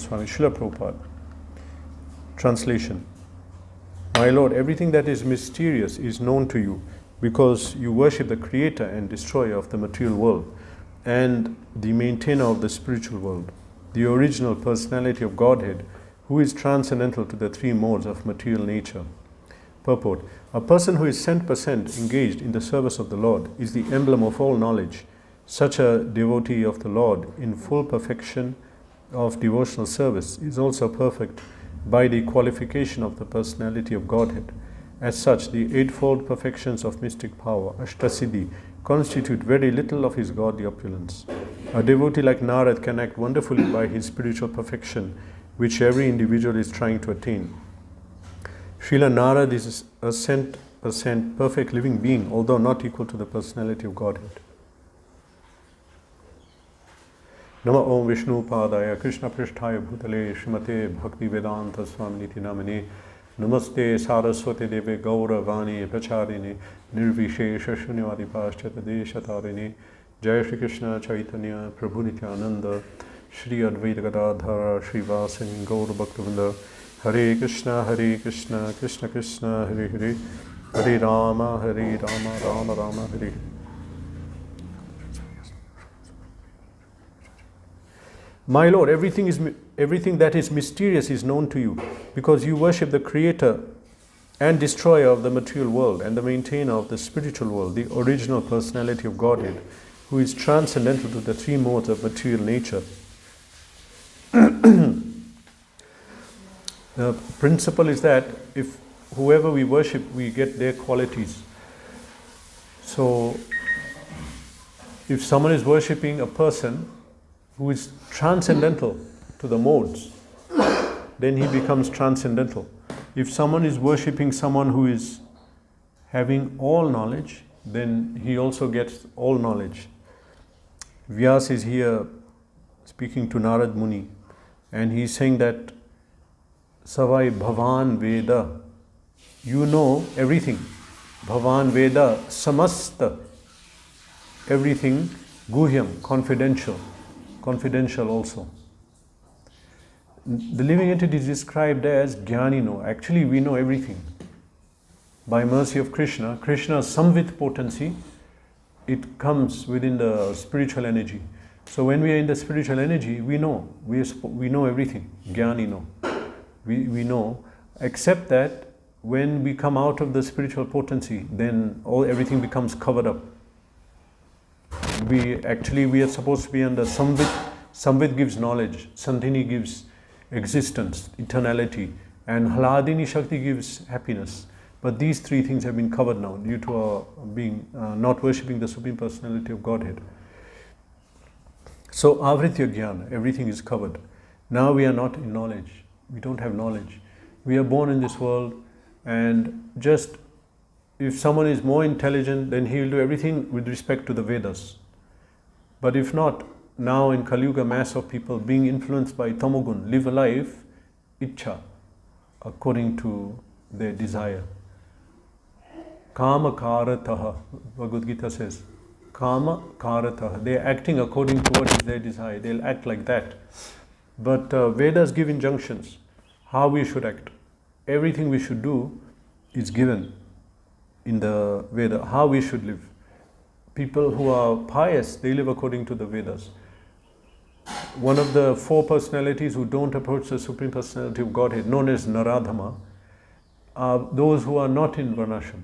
Swami Srila Prabhupada. Translation. My Lord, everything that is mysterious is known to you because you worship the creator and destroyer of the material world and the maintainer of the spiritual world, the original personality of Godhead, who is transcendental to the three modes of material nature. Purport. A person who is 100% engaged in the service of the Lord is the emblem of all knowledge. Such a devotee of the Lord in full perfection of devotional service is also perfect by the qualification of the personality of Godhead. As such, the eightfold perfections of mystic power, Ashtasiddhi, constitute very little of his godly opulence. A devotee like Narad can act wonderfully by his spiritual perfection, which every individual is trying to attain. Srila Narad is a 100% perfect living being, although not equal to the personality of Godhead. Nama Om Vishnu Padaya Krishna Prishtaya Bhutale Srimate Bhakti Vedanta Swamniti Namane Namaste Saraswati Deve Gaura Vani Pracharine Nirvishesha Shunyavadi Paschata Deshatarine Jai Shri Krishna Chaitanya Prabhu Nityananda Shri Advaita Gadadhara Shri Vasin Gaura Bhaktivinoda Hare Krishna Krishna Krishna Hare Hare Hare Rama Rama Rama Hare Hare. My Lord, everything that is mysterious is known to you because you worship the creator and destroyer of the material world and the maintainer of the spiritual world, the original personality of Godhead, who is transcendental to the three modes of material nature. The principle is that if whoever we worship, we get their qualities. So, if someone is worshipping a person who is transcendental to the modes, then he becomes transcendental. If someone is worshipping someone who is having all knowledge, then he also gets all knowledge. Vyas is here speaking to Narad Muni, and he is saying that Savai Bhavan Veda, you know everything. Bhavan Veda Samasta, everything. Guhyam, confidential also. The living entity is described as Jnanino. Actually, we know everything. By mercy of Krishna, Krishna's samvit potency, it comes within the spiritual energy. So when we are in the spiritual energy, we know everything. Jnanino. We know, except that when we come out of the spiritual potency, then everything becomes covered up. We are supposed to be under Samvit. Samvit gives knowledge, Sandhini gives existence, eternality, and Hladini Shakti gives happiness. But these three things have been covered now due to our being not worshipping the Supreme Personality of Godhead. So Avritya Jnana, everything is covered. Now we are not in knowledge. We don't have knowledge. We are born in this world, and just if someone is more intelligent, then he will do everything with respect to the Vedas. But if not, now in Kali Yuga, mass of people being influenced by Tamogun live a life, Ichcha, according to their desire. Kama karataha, Bhagavad Gita says, Kama karataha. They are acting according to what is their desire. They'll act like that. But Vedas give injunctions, how we should act. Everything we should do is given in the Veda, how we should live. People who are pious, they live according to the Vedas. One of the four personalities who don't approach the Supreme Personality of Godhead, known as Naradhama, are those who are not in Varnashram.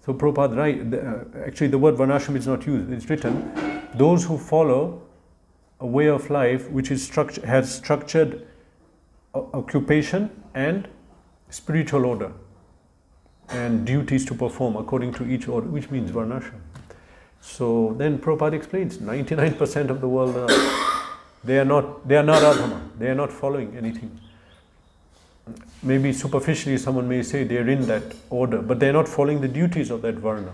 So Prabhupada, actually the word Varnashram is not used, it's written, those who follow a way of life which is has structured occupation and spiritual order and duties to perform according to each order, which means Varnashram. So then Prabhupada explains, 99% of the world, they are not Adhama, they are not following anything. Maybe superficially someone may say they are in that order, but they are not following the duties of that Varna.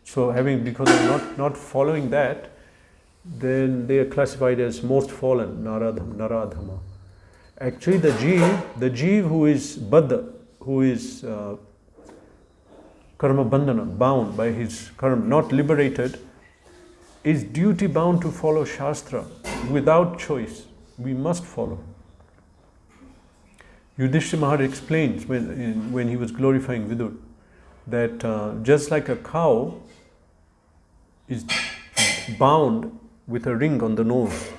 So because they are not following that, then they are classified as most fallen, Naradhama. Actually the Jeev who is Baddha, who is karma bandhana, bound by his karma, not liberated, is duty bound to follow Shastra without choice. we must follow. Yudhishthira Maharaj explains when he was glorifying Vidur that just like a cow is bound with a ring on the nose,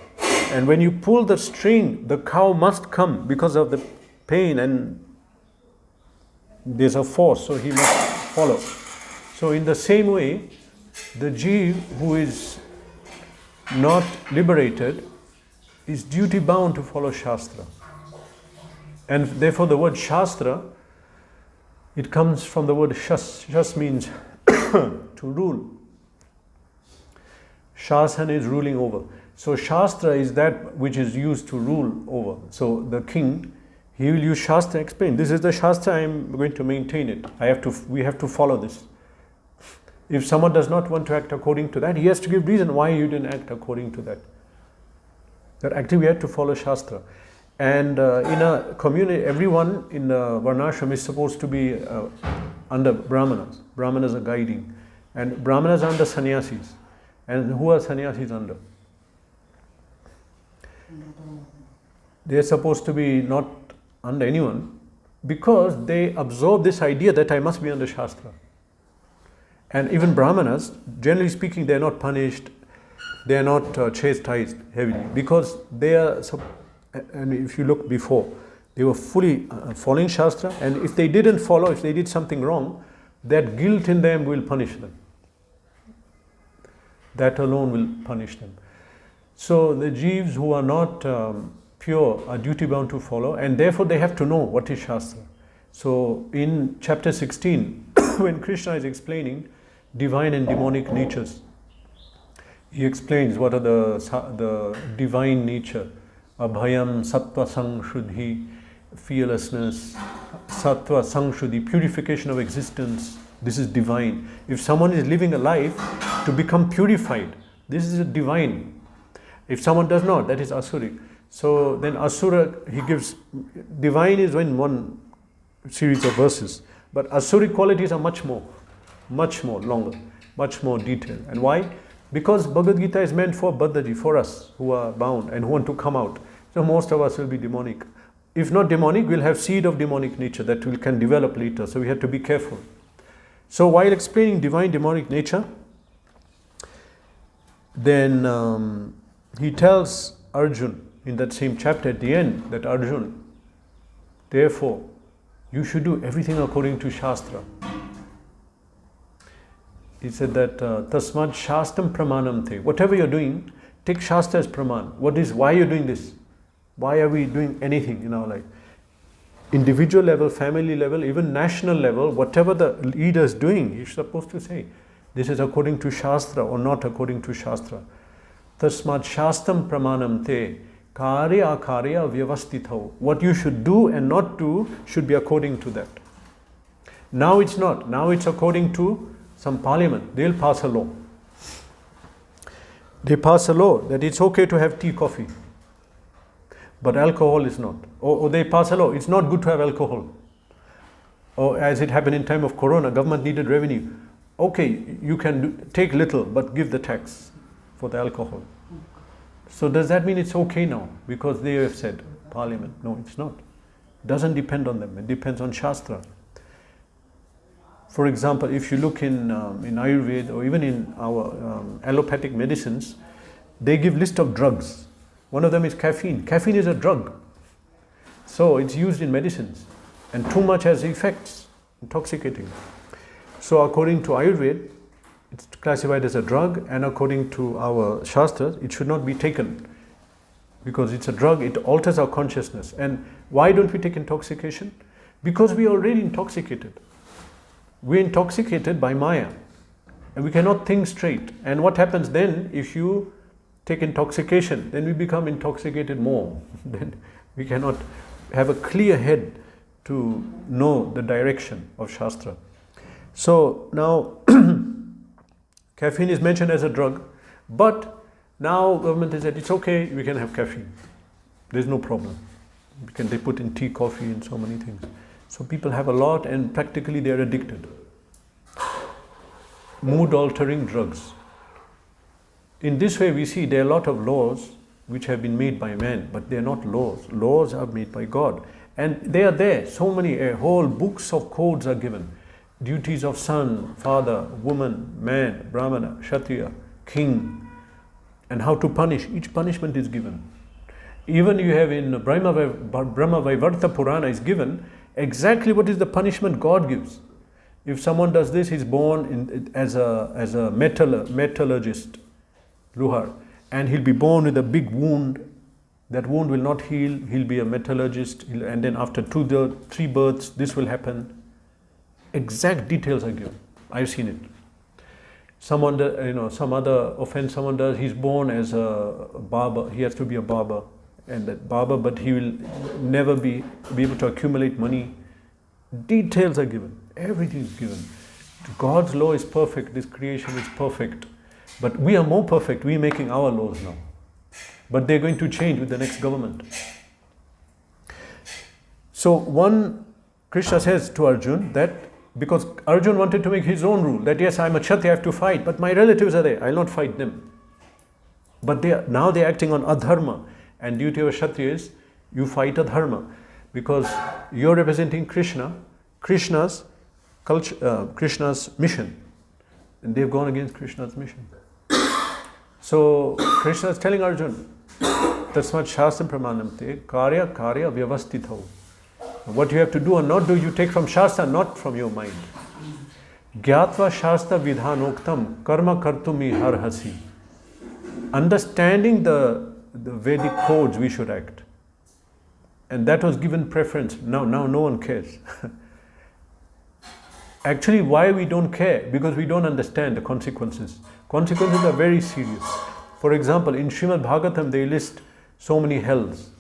and when you pull the string, the cow must come because of the pain and there's a force, so he must follow. So in the same way, the Jeev who is not liberated is duty bound to follow Shastra. And therefore the word Shastra, it comes from the word Shas. Shas means to rule. Shasan is ruling over. So Shastra is that which is used to rule over. So the king, he will use Shastra, explain, this is the Shastra, I am going to maintain it. We have to follow this. If someone does not want to act according to that, he has to give reason why you didn't act according to that. That actually we have to follow Shastra. And in a community, everyone in the Varnashram is supposed to be under Brahmanas. Brahmanas are guiding. And Brahmanas are under sannyasis. And who are sannyasis under? They are supposed to be not under anyone because they absorb this idea that I must be under Shastra. And even Brahmanas, generally speaking, they are not punished, they are not chastised heavily because they are, and if you look before, they were fully following Shastra, and if they didn't follow, if they did something wrong, that guilt in them will punish them. That alone will punish them. So the Jeeves who are not pure are duty bound to follow, and therefore they have to know what is Shastra. So in chapter 16, when Krishna is explaining divine and demonic natures, he explains what are the divine nature. Abhayam, Sattva, Sangshuddhi, fearlessness, Sattva, Sangshuddhi, purification of existence. This is divine. If someone is living a life to become purified, this is a divine. If someone does not, that is Asuric. So then Asura, he gives, divine is in one series of verses, but Asuric qualities are much more longer, much more detailed. And why? Because Bhagavad Gita is meant for Baddhaji, for us who are bound and who want to come out. So most of us will be demonic. If not demonic, we'll have seed of demonic nature that we can develop later. So we have to be careful. So while explaining divine demonic nature, then he tells Arjun in that same chapter at the end that Arjun, therefore, you should do everything according to Shastra. He said that Tasmad Shastram Pramanam Te. Whatever you're doing, take Shastra as Praman. Why you're doing this? Why are we doing anything in our life? Individual level, family level, even national level, whatever the leader is doing, he's supposed to say, this is according to Shastra or not according to Shastra. Tasmad Shastram Pramanam Te. Karya Akarya Vyavastitho. What you should do and not do should be according to that. Now it's not. Now it's according to some parliament. They'll pass a law. They pass a law that it's okay to have tea, coffee, but alcohol is not. Or they pass a law, it's not good to have alcohol. Or as it happened in time of Corona, government needed revenue. Okay, you can take little, but give the tax for the alcohol. So does that mean it's okay now? Because they have said, parliament. No, it's not. It doesn't depend on them. It depends on Shastra. For example, if you look in Ayurveda or even in our allopathic medicines, they give list of drugs. One of them is caffeine. Caffeine is a drug. So it's used in medicines. And too much has effects, intoxicating. So according to Ayurveda, it's classified as a drug, and according to our Shastras, it should not be taken. Because it's a drug, it alters our consciousness. And why don't we take intoxication? Because we are already intoxicated. We're intoxicated by Maya. And we cannot think straight. And what happens then if you take intoxication? Then we become intoxicated more. Then we cannot have a clear head to know the direction of Shastra. So now, caffeine is mentioned as a drug, but now government has said it's okay, we can have caffeine. There's no problem. They put in tea, coffee, and so many things. So people have a lot, and practically they are addicted. Mood-altering drugs. In this way, we see there are a lot of laws which have been made by man, but they are not laws. Laws are made by God. And they are there. So many, whole books of codes are given. Duties of son, father, woman, man, brahmana, kshatriya, king, and how to punish. Each punishment is given. Even you have in Brahma Vaivarta Purana is given exactly what is the punishment God gives. If someone does this, he's born as a metallurgist, luhar, and he'll be born with a big wound. That wound will not heal. He'll be a metallurgist, and then after 3 births, this will happen. Exact details are given. I've seen it. Someone, some other offense someone does, he's born as a barber. He has to be a barber, and that barber, but he will never be able to accumulate money. Details are given. Everything is given. God's law is perfect. This creation is perfect. But we are more perfect. We're making our laws now. But they're going to change with the next government. So Krishna says to Arjun that because Arjun wanted to make his own rule, that yes, I'm a Kshatriya, I have to fight, but my relatives are there, I'll not fight them. But now they're acting on adharma, and duty of a Kshatriya is you fight adharma, because you're representing Krishna's culture, Krishna's mission, and they've gone against Krishna's mission. So Krishna is telling Arjun, Tasmat Shastra Pramanamte Karya Vyavastitho. What you have to do or not do, you take from Shastra, not from your mind. Gyatva Shastra Vidhanoktam Karma Kartumi Harhasi. Understanding the Vedic codes, we should act. And that was given preference. Now no one cares. Actually, why we don't care? Because we don't understand the consequences. Consequences are very serious. For example, in Srimad Bhagavatam, they list so many hells.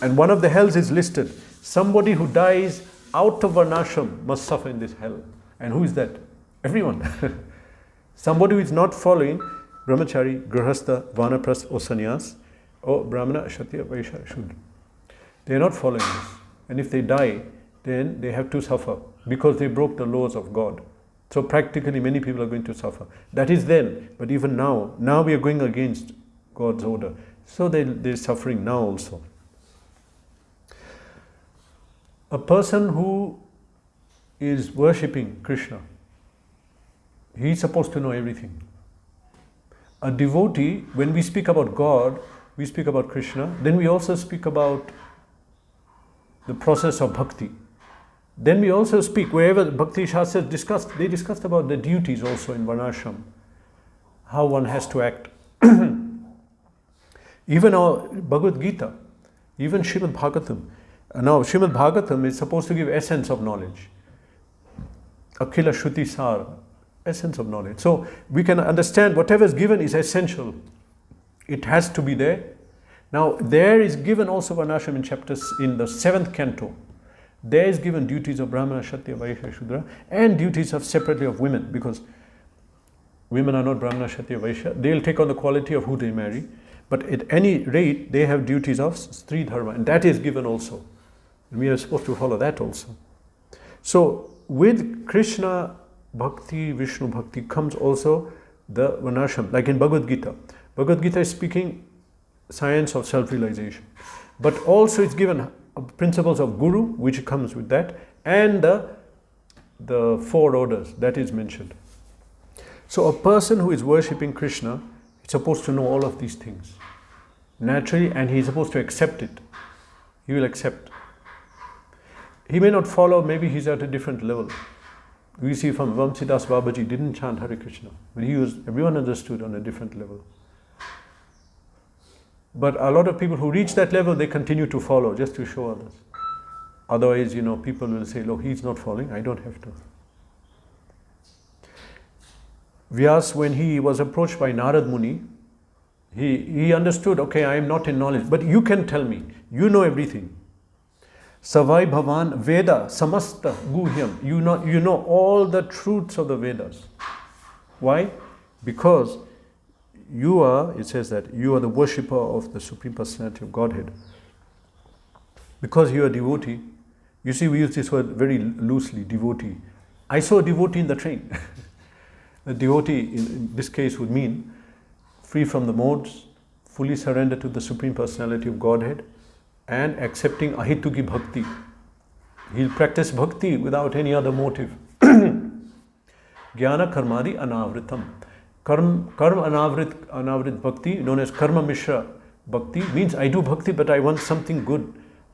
And one of the hells is listed. Somebody who dies out of Varnashram must suffer in this hell. And who is that? Everyone. Somebody who is not following Brahmachari, Grahastha, Vanaprastha or Sannyas, or Brahmana, Kshatriya, Vaishya, Shudra. They are not following this. And if they die, then they have to suffer because they broke the laws of God. So practically many people are going to suffer. That is then, but even now we are going against God's order. So they're suffering now also. A person who is worshipping Krishna, he's supposed to know everything. A devotee, when we speak about God, we speak about Krishna, then we also speak about the process of bhakti. Then we also speak, wherever Bhakti Shastras discussed, they discussed about the duties also in Varnashram, how one has to act. Even our Bhagavad Gita, even Srimad Bhagavatam. Now Srimad Bhagavatam is supposed to give essence of knowledge. Akhila Shruti Sar, essence of knowledge. So we can understand whatever is given is essential. It has to be there. Now there is given also Varnashram in the 7th canto. There is given duties of Brahmana, Kshatriya, Vaishya, Shudra, and duties of separately of women, because women are not Brahmana, Kshatriya, Vaishya. They will take on the quality of who they marry, but at any rate they have duties of Stri Dharma, and that is given also. And we are supposed to follow that also. So with Krishna Bhakti, Vishnu Bhakti comes also the Varnashram, like in Bhagavad Gita. Bhagavad Gita is speaking science of self-realization, but also it's given principles of Guru, which comes with that, and the 4 orders that is mentioned. So a person who is worshipping Krishna is supposed to know all of these things naturally, and he is supposed to accept it. He will accept. He may not follow, maybe he's at a different level. We see from Vamsidas Babaji didn't chant Hare Krishna, but everyone understood on a different level. But a lot of people who reach that level, they continue to follow just to show others. Otherwise, people will say, look, he's not following, I don't have to. Vyas, when he was approached by Narad Muni, he understood, okay, I am not in knowledge, but you can tell me, you know everything. Savai Bhavan Veda Samasta Guhyam, you know all the truths of the Vedas. Why? Because you are, it says that, you are the worshipper of the Supreme Personality of Godhead. Because you are a devotee, you see, we use this word very loosely, devotee. I saw a devotee in the train. A devotee, in this case, would mean free from the modes, fully surrender to the Supreme Personality of Godhead and accepting ahituki bhakti. He'll practice bhakti without any other motive. Jnana karmadi anavritam. Karma anavrit bhakti, known as karma mishra bhakti, means I do bhakti but I want something good,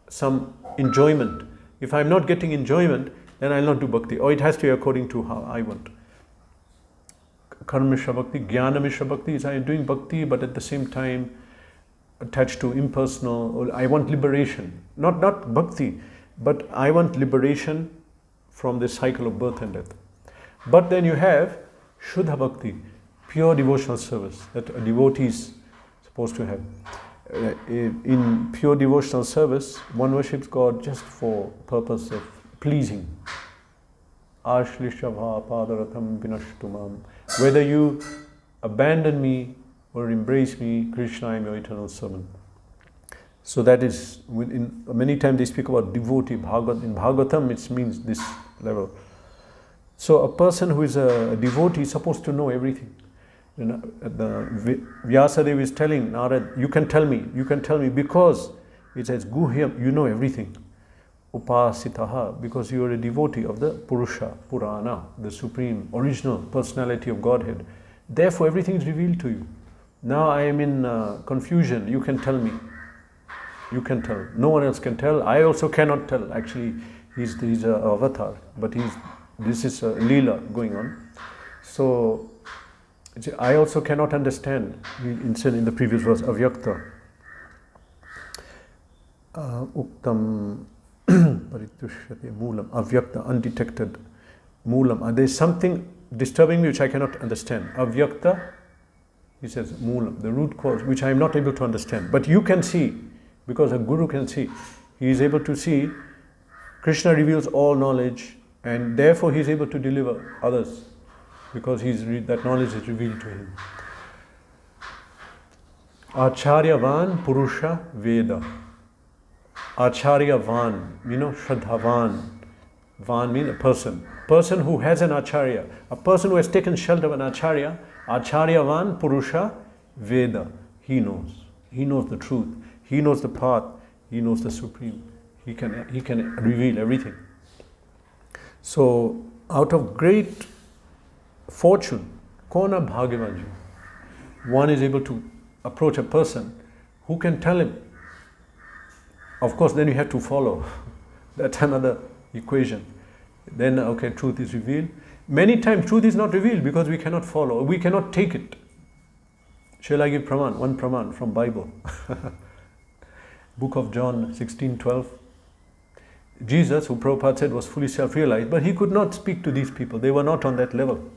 some enjoyment. If I'm not getting enjoyment, then I'll not do bhakti, or it has to be according to how I want. Karma mishra bhakti, jnana mishra bhakti is I am doing bhakti but at the same time attached to impersonal, or I want liberation. Not bhakti, but I want liberation from this cycle of birth and death. But then you have Shuddha Bhakti, pure devotional service that a devotee is supposed to have. In pure devotional service, one worships God just for purpose of pleasing. Ashlishabha padaratham vinashtumam. Whether you abandon me or embrace me, Krishna, I am your eternal servant. So that is, many times they speak about devotee. In Bhagavatam it means this level. So a person who is a devotee is supposed to know everything. Vyasadeva is telling Narad, you can tell me, because it says Guhyam, you know everything. Upasitaha, because you are a devotee of the Purusha, Purana, the supreme, original personality of Godhead. Therefore everything is revealed to you. Now I am in confusion, you can tell me. You can tell. No one else can tell. I also cannot tell. Actually, he's an avatar, but this is a Leela going on. So, I also cannot understand. He said in the previous verse, Avyakta. Uktam paritushyate moolam. Avyakta, undetected. Moolam. There's something disturbing me which I cannot understand. Avyakta, he says, moolam, the root cause, which I am not able to understand. But you can see. Because a guru can see, he is able to see. Krishna reveals all knowledge, and therefore he is able to deliver others, because that knowledge is revealed to him. Acharyavan Purusha Veda. Acharyavan, Shraddhavan. Van means a person. Person who has an acharya. A person who has taken shelter of an acharya. Acharyavan Purusha Veda. He knows. He knows the truth. He knows the path, he knows the Supreme. He can reveal everything. So, out of great fortune, Kona Bhagyavanju, one is able to approach a person who can tell him. Of course, then you have to follow. That's another equation. Then, okay, truth is revealed. Many times, truth is not revealed because we cannot follow, we cannot take it. Shall I give praman? One praman from Bible. Book of John 16:12. Jesus, who Prabhupada said was fully self-realized, but he could not speak to these people. They were not on that level.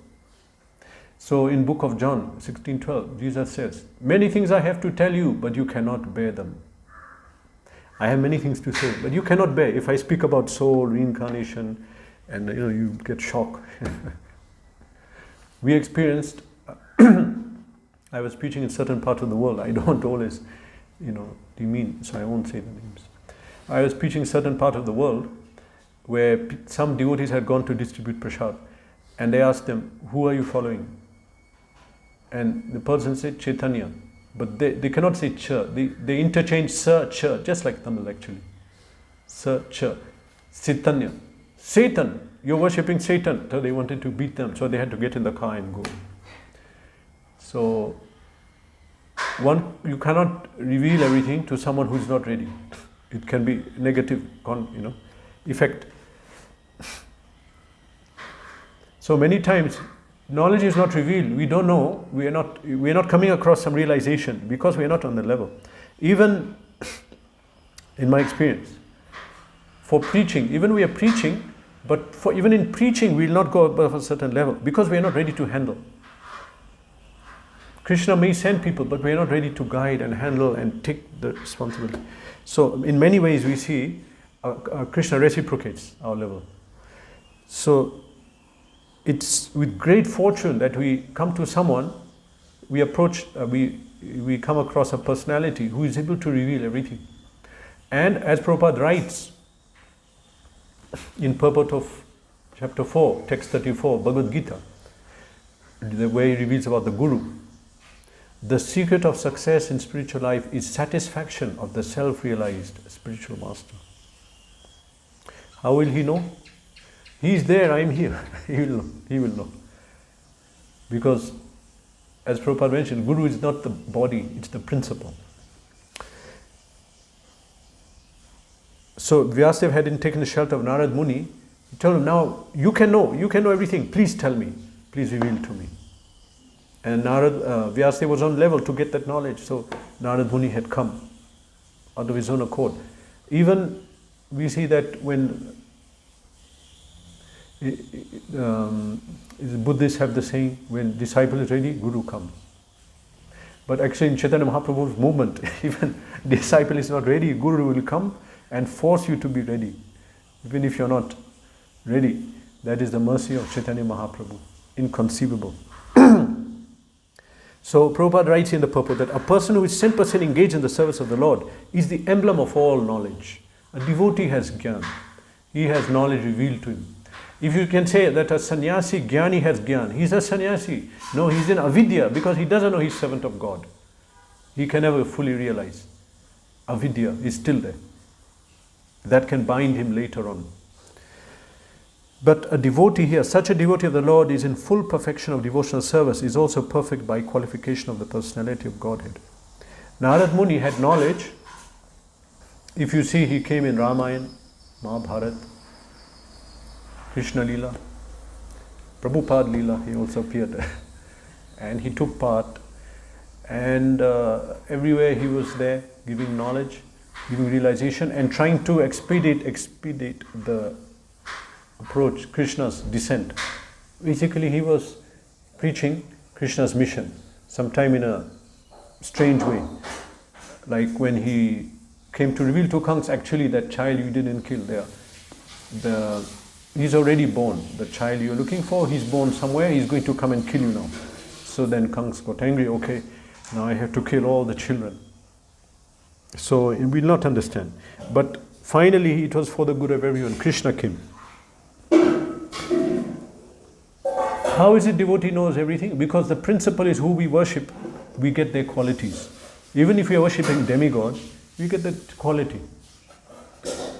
So in Book of John 16:12, Jesus says, many things I have to tell you, but you cannot bear them. I have many things to say, but you cannot bear. If I speak about soul, reincarnation, and you get shocked. We experienced, I was preaching in certain parts of the world. I don't always, demean, so I won't say the names. I was preaching in certain part of the world where some devotees had gone to distribute prasad, and they asked them, who are you following? And the person said Chaitanya, but they cannot say Cha. They interchange Sa, Cha, just like Tamil actually. Sa, Cha. Chaitanya. Satan, you're worshipping Satan. So they wanted to beat them, so they had to get in the car and go. So, you cannot reveal everything to someone who is not ready. It can be negative, effect. So many times, knowledge is not revealed. We don't know. We are not coming across some realization because we are not on the level. Even in my experience, for preaching, even we are preaching, but even in preaching, we will not go above a certain level because we are not ready to handle. Krishna may send people, but we are not ready to guide and handle and take the responsibility. So in many ways we see Krishna reciprocates our level. So it's with great fortune that we come to someone, we come across a personality who is able to reveal everything. And as Prabhupada writes in purport of chapter 4, text 34, Bhagavad Gita, the way he reveals about the Guru. The secret of success in spiritual life is satisfaction of the self-realized spiritual master. How will he know? He is there, I am here. He will know. He will know. Because, as Prabhupada mentioned, Guru is not the body, it's the principle. So Vyasadeva hadn't taken the shelter of Narad Muni. He told him, now you can know everything. Please tell me. Please reveal to me. And Vyasadeva was on level to get that knowledge. So Narad Muni had come out of his own accord. Even we see that when Buddhists have the saying, when disciple is ready, Guru comes. But actually in Chaitanya Mahaprabhu's movement, even disciple is not ready, Guru will come and force you to be ready. Even if you're not ready, that is the mercy of Chaitanya Mahaprabhu. Inconceivable. So Prabhupada writes in the purport that a person who is 100% engaged in the service of the Lord is the emblem of all knowledge. A devotee has jnana. He has knowledge revealed to him. If you can say that a sannyasi, jnani has jnana, he's a sannyasi. No, he's in avidya because he doesn't know he's servant of God. He can never fully realize. Avidya is still there. That can bind him later on. But a devotee here, such a devotee of the Lord is in full perfection of devotional service, is also perfect by qualification of the personality of Godhead. Narad Muni had knowledge. If you see, he came in Ramayana, Mahabharata, Krishna Leela, Prabhupada Leela, he also appeared and he took part, and everywhere he was there giving knowledge, giving realization and trying to expedite the approach, Krishna's descent. Basically he was preaching Krishna's mission, sometime in a strange way. Like when he came to reveal to Kansa, actually that child you didn't kill there, he's already born. The child you're looking for, he's born somewhere, he's going to come and kill you now. So then Kansa got angry, okay, now I have to kill all the children. So he will not understand. But finally it was for the good of everyone. Krishna came. How is it devotee knows everything? Because the principle is who we worship, we get their qualities. Even if we are worshipping demigods, we get that quality.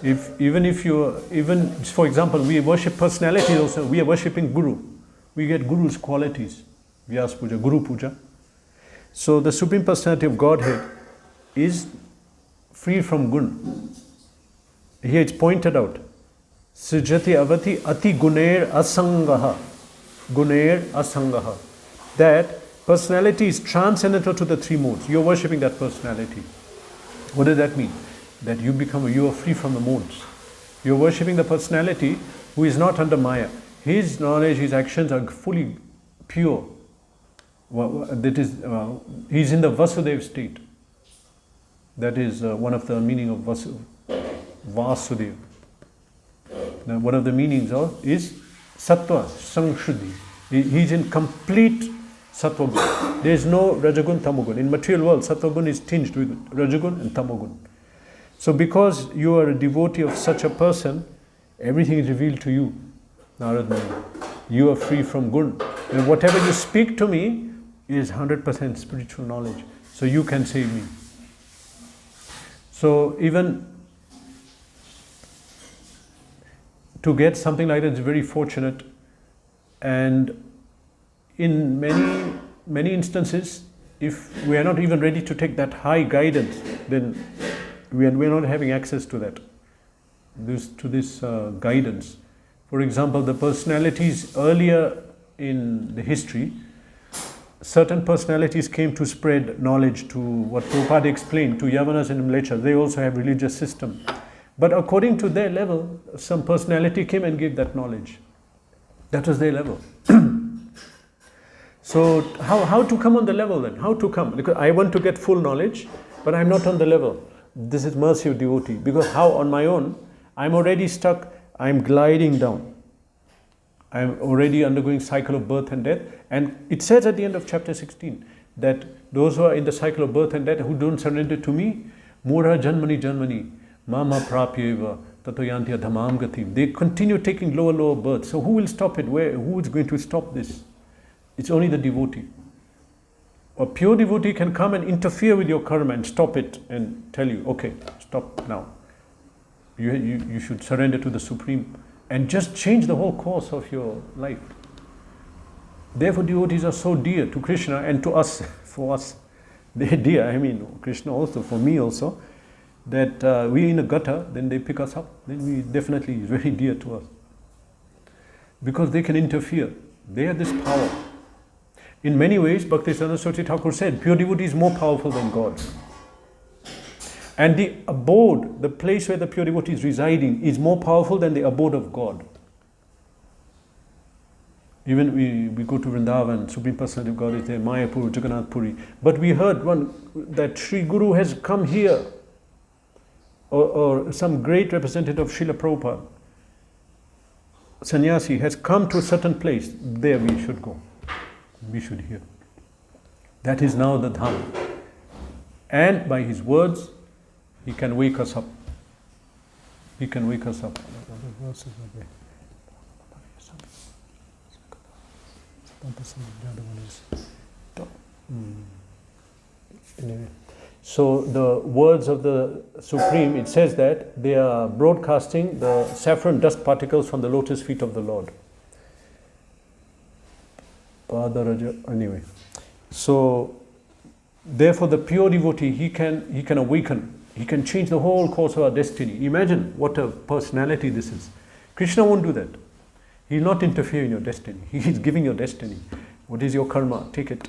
Even for example, we worship personalities also, we are worshipping Guru. We get Guru's qualities. Vyas Puja, Guru Puja. So the Supreme Personality of Godhead is free from gun. Here it's pointed out. Srijati avati ati gunair asangaha. Gunair asangaha. That personality is transcendental to the three modes. You're worshipping that personality. What does that mean? That you are free from the modes. You're worshipping the personality who is not under Maya. His knowledge, his actions are fully pure. That is, he's in the Vasudev state. That is one of the meaning of Vasudev. Now, one of the meanings is Sattva, Sangshuddhi. He's in complete Sattva gun. There is no Rajagun, Tamagun. In material world, Sattva gun is tinged with Rajagun and Tamagun. So because you are a devotee of such a person, everything is revealed to you, Narad Muni. You are free from gun. And whatever you speak to me is 100% spiritual knowledge. So you can save me. So even to get something like that is very fortunate. And in many instances, if we are not even ready to take that high guidance, then we are not having access to that, this guidance. For example, the personalities earlier in the history, certain personalities came to spread knowledge to what Prabhupada explained, to Yavanas and Mlechas. They also have religious system. But according to their level, some personality came and gave that knowledge. That was their level. So how to come on the level then? How to come? Because I want to get full knowledge, but I'm not on the level. This is mercy of devotee. Because how on my own, I'm already stuck, I'm gliding down. I'm already undergoing cycle of birth and death. And it says at the end of chapter 16 that those who are in the cycle of birth and death, who don't surrender to me, Mura janmani janmani, mama prapyeva, tato yanti adhamam gatim. They continue taking lower births. So who will stop it? Who is going to stop this? It's only the devotee. A pure devotee can come and interfere with your karma and stop it and tell you, okay, stop now. You should surrender to the Supreme and just change the whole course of your life. Therefore, devotees are so dear to Krishna and to us, for us. They're dear, I mean, Krishna also, for me also, that we're in a gutter, then they pick us up. Then we definitely is very dear to us. Because they can interfere. They have this power. In many ways, Bhaktisiddhanta Saraswati Thakur said, pure devotee is more powerful than God. And the abode, the place where the pure devotee is residing, is more powerful than the abode of God. Even we go to Vrindavan, Supreme Personality of God is there, Mayapur, Jagannath Puri. But we heard that Sri Guru has come here, or some great representative of Srila Prabhupada, sannyasi, has come to a certain place. There we should go. We should hear. That is now the Dham. And by his words, he can wake us up. He can wake us up. Anyway. So the words of the Supreme, it says that they are broadcasting the saffron dust particles from the lotus feet of the Lord. Anyway, so therefore the pure devotee, he can awaken, he can change the whole course of our destiny. Imagine what a personality this is. Krishna won't do that. He will not interfere in your destiny. He is giving your destiny. What is your karma? Take it.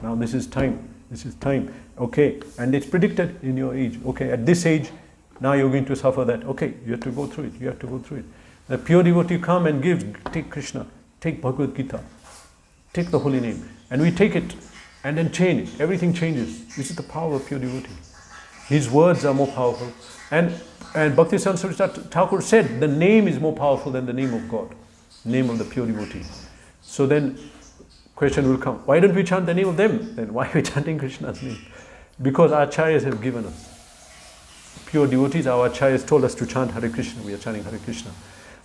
Now this is time. This is time. Okay, and it's predicted in your age. Okay, at this age, now you're going to suffer that. Okay, you have to go through it. You have to go through it. The pure devotee come and gives, take Krishna, take Bhagavad Gita, take the holy name, and we take it and then change it. Everything changes. This is the power of pure devotee. His words are more powerful. And Bhaktisiddhanta Saraswati Thakur said the name is more powerful than the name of God, name of the pure devotee. So then question will come, why don't we chant the name of them? Then why are we chanting Krishna's name? Because our acharyas have given us. Pure devotees, our acharyas told us to chant Hare Krishna. We are chanting Hare Krishna.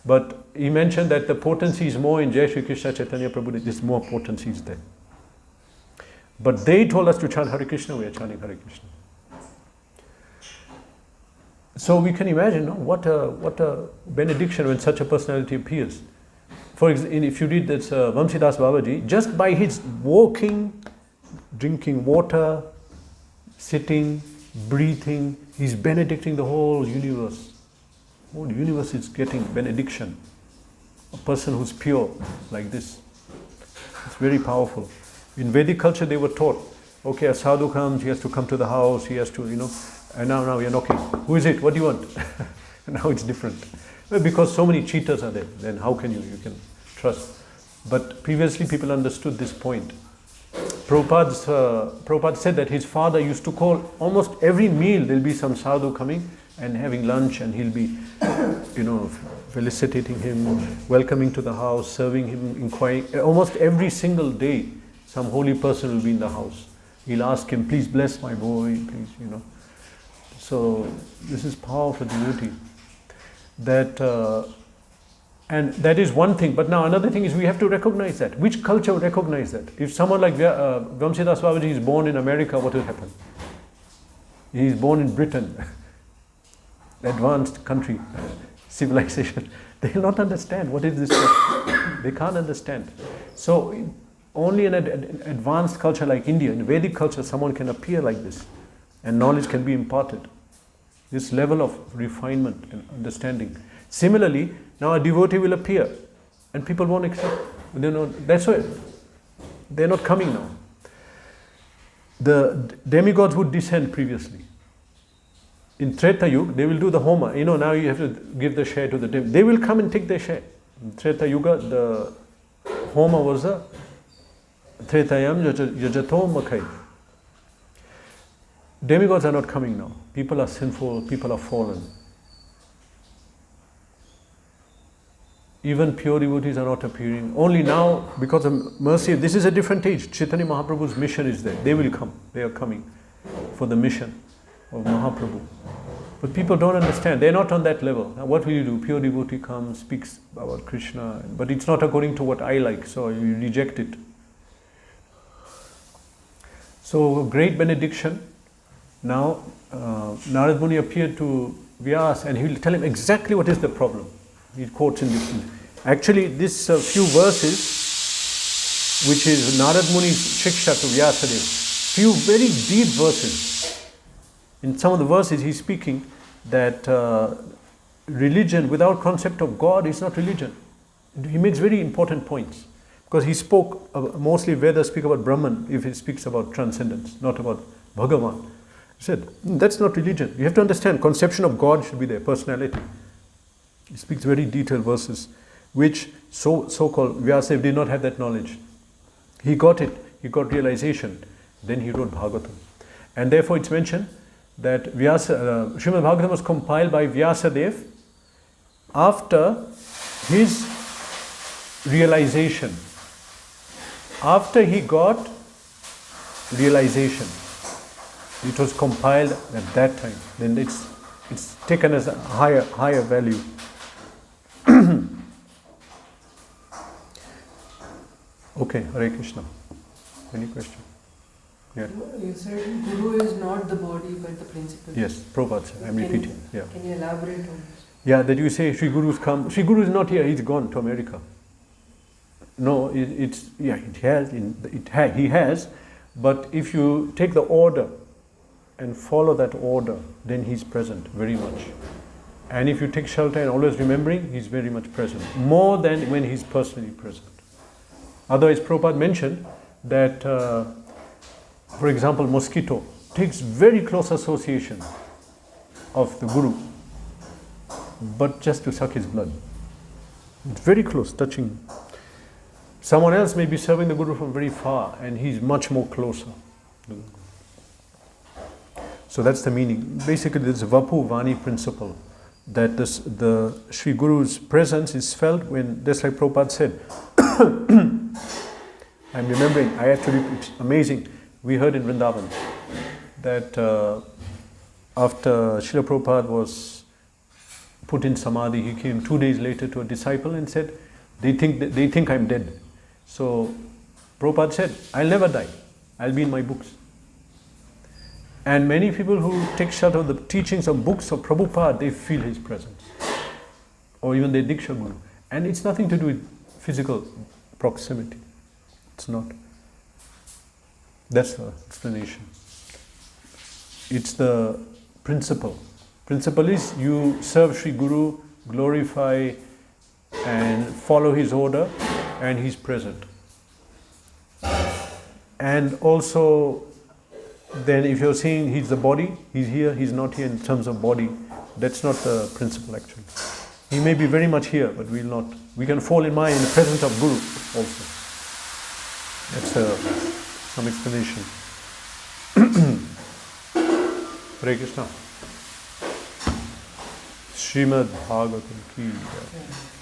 But he mentioned that the potency is more in Jai Shri Krishna Chaitanya Prabhu, there's more potency is there. But they told us to chant Hare Krishna, we are chanting Hare Krishna. So we can imagine what a benediction when such a personality appears. For example, if you read this Vamsidas Babaji, just by his walking, drinking water, sitting, breathing, he's benedicting the whole universe. The whole universe is getting benediction. A person who's pure like this. It's very powerful. In Vedic culture they were taught, okay, a sadhu comes, he has to come to the house, he has to, and now you're knocking. Who is it? What do you want? Now it's different. Well, because so many cheaters are there, then how can you can trust? But previously people understood this point. Prabhupada said that his father used to call almost every meal, there'll be some sadhu coming and having lunch, and he'll be, felicitating him, welcoming to the house, serving him, inquiring. Almost every single day, some holy person will be in the house. He'll ask him, please bless my boy, please, So this is power for devotee. And that is one thing. But now another thing is we have to recognize that. Which culture would recognize that? If someone like Vamsidas Babaji is born in America, what will happen? He is born in Britain, advanced country, civilization. They will not understand what is this. They can't understand. So only in an advanced culture like India, in Vedic culture, someone can appear like this and knowledge can be imparted. This level of refinement and understanding. Similarly, now a devotee will appear and people won't accept. That's why they're not coming now. The demigods would descend previously. In Treta Yuga, they will do the Homa. Now you have to give the share to the demigods. They will come and take their share. In Treta Yuga, the Homa was a Tretayam Yajato Makai. Demigods are not coming now. People are sinful, people are fallen. Even pure devotees are not appearing. Only now, because of mercy, this is a different age. Chaitanya Mahaprabhu's mission is there. They will come. They are coming for the mission of Mahaprabhu. But people don't understand. They're not on that level. Now what will you do? Pure devotee comes, speaks about Krishna, but it's not according to what I like, so you reject it. So, great benediction. Now, Narad Muni appeared to Vyasa and he will tell him exactly what is the problem. He quotes in this. Actually, this few verses, which is Narad Muni's Shiksha to Vyasadeva, few very deep verses. In some of the verses, he's speaking that religion without concept of God is not religion. He makes very important points. Because he spoke, mostly Vedas speak about Brahman if he speaks about transcendence, not about Bhagavan. He said, that's not religion. You have to understand, conception of God should be there, personality. He speaks very detailed verses, which so-called Vyasadeva did not have that knowledge. He got it, he got realization, then he wrote Bhagavatam. And therefore it's mentioned that Srimad Bhagavatam was compiled by Vyasadeva after his realization. After he got realization, it was compiled at that time. Then it's taken as a higher value. Okay, Hare Krishna. Any question? Yeah. You said Guru is not the body but the principle. Yes, Prabhupada said. I'm repeating. Yeah. Can you elaborate on this? Yeah, that you say Sri Guru's come. Sri Guru is not here. He's gone to America. No, he has, but if you take the order and follow that order, then he's present very much. And if you take shelter and always remembering, he's very much present, more than when he's personally present. Otherwise, Prabhupada mentioned that, for example, mosquito takes very close association of the Guru, but just to suck his blood. It's very close, touching. Someone else may be serving the Guru from very far and he's much more closer. So that's the meaning. Basically, this Vapu Vani principle, that the Sri Guru's presence is felt when, just like Prabhupada said, I'm remembering, it's amazing, we heard in Vrindavan that after Srila Prabhupada was put in Samadhi, he came 2 days later to a disciple and said, they think I'm dead. So Prabhupada said, I'll never die, I'll be in my books. And many people who take shelter of the teachings of books of Prabhupada, they feel his presence. Or even their Diksha Guru. And it's nothing to do with physical proximity. It's not. That's the explanation. It's the principle. Principle is you serve Sri Guru, glorify and follow his order, and he's present. And also, then if you're saying he's the body, he's here, he's not here in terms of body, that's not the principle actually. He may be very much here, but we'll not. We can fall in mind in the presence of Guru also. That's some explanation. Hare Krishna. Srimad Bhagavatam ki jai.